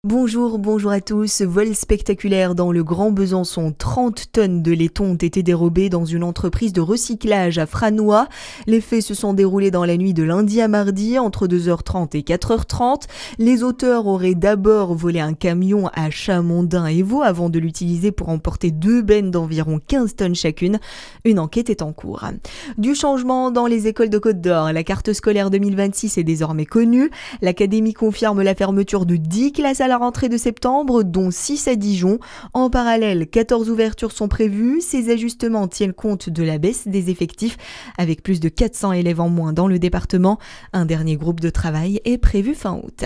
Bonjour à tous. Vol spectaculaire dans le Grand Besançon. 30 tonnes de laiton ont été dérobées dans une entreprise de recyclage à Franois. Les faits se sont déroulés dans la nuit de lundi à mardi, entre 2h30 et 4h30. Les auteurs auraient d'abord volé un camion à Chamondin et Vaud avant de l'utiliser pour emporter 2 bennes d'environ 15 tonnes chacune. Une enquête est en cours. Du changement dans les écoles de Côte d'Or. La carte scolaire 2026 est désormais connue. L'académie confirme la fermeture de 10 classes à la rentrée de septembre, dont 6 à Dijon. En parallèle, 14 ouvertures sont prévues. Ces ajustements tiennent compte de la baisse des effectifs, avec plus de 400 élèves en moins dans le département. Un dernier groupe de travail est prévu fin août.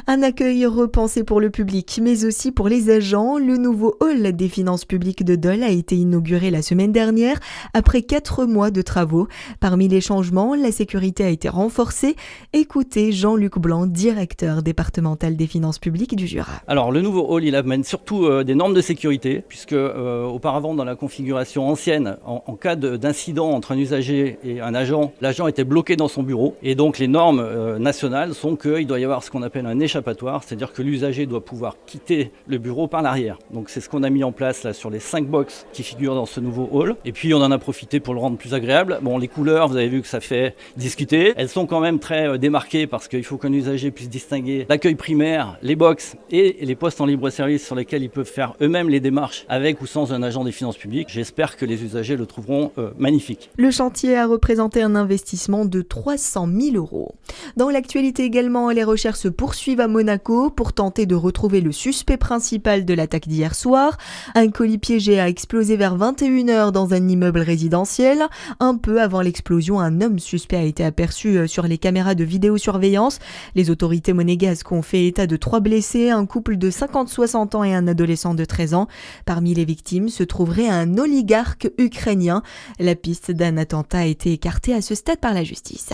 Un accueil repensé pour le public, mais aussi pour les agents. Le nouveau hall des finances publiques de Dole a été inauguré la semaine dernière, après 4 mois de travaux. Parmi les changements, la sécurité a été renforcée. Écoutez Jean-Luc Blanc, directeur départemental des finances publiques du Jura. Alors le nouveau hall, il amène surtout des normes de sécurité, puisque auparavant dans la configuration ancienne, en cas d'incident entre un usager et un agent, l'agent était bloqué dans son bureau. Et donc les normes nationales sont qu'il doit y avoir ce qu'on appelle un échappatoire, c'est-à-dire que l'usager doit pouvoir quitter le bureau par l'arrière. Donc c'est ce qu'on a mis en place là sur les 5 box qui figurent dans ce nouveau hall. Et puis on en a profité pour le rendre plus agréable. Bon, les couleurs, vous avez vu que ça fait discuter. Elles sont quand même très démarquées parce qu'il faut qu'un usager puisse distinguer l'accueil primaire, les box et les postes en libre-service sur lesquels ils peuvent faire eux-mêmes les démarches avec ou sans un agent des finances publiques. J'espère que les usagers le trouveront magnifique. Le chantier a représenté un investissement de 300 000 €. Dans l'actualité également, les recherches se poursuivent à Monaco pour tenter de retrouver le suspect principal de l'attaque d'hier soir. Un colis piégé a explosé vers 21h dans un immeuble résidentiel. Un peu avant l'explosion, un homme suspect a été aperçu sur les caméras de vidéosurveillance. Les autorités monégasques ont fait état de 3 blessés, un couple de 50-60 ans et un adolescent de 13 ans. Parmi les victimes se trouverait un oligarque ukrainien. La piste d'un attentat a été écartée à ce stade par la justice.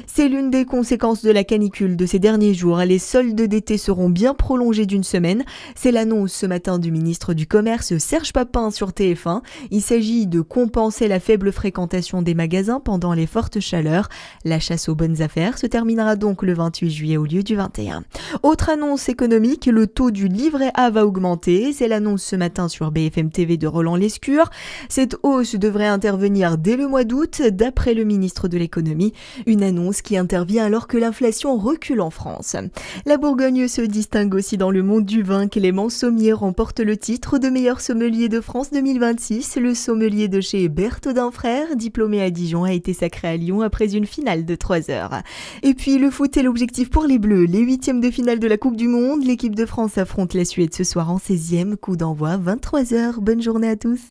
C'est l'une des conséquences de la canicule de ces derniers jours. Les soldes d'été seront bien prolongés d'une semaine. C'est l'annonce ce matin du ministre du Commerce Serge Papin sur TF1. Il s'agit de compenser la faible fréquentation des magasins pendant les fortes chaleurs. La chasse aux bonnes affaires se terminera donc le 28 juillet au lieu du 21. Autre annonce économique, le taux du livret A va augmenter. C'est l'annonce ce matin sur BFM TV de Roland Lescure. Cette hausse devrait intervenir dès le mois d'août, d'après le ministre de l'économie. Une annonce qui intervient alors que l'inflation recule en France. La Bourgogne se distingue aussi dans le monde du vin. Clément Sommier remporte le titre de meilleur sommelier de France 2026. Le sommelier de chez Berthaudin Frères, diplômé à Dijon, a été sacré à Lyon après une finale de 3 heures. Et puis le foot est l'objectif pour les Bleus. Les 8e de finale de la Coupe du Monde. L'équipe de France affronte la Suède ce soir en 16e. Coup d'envoi 23h. Bonne journée à tous.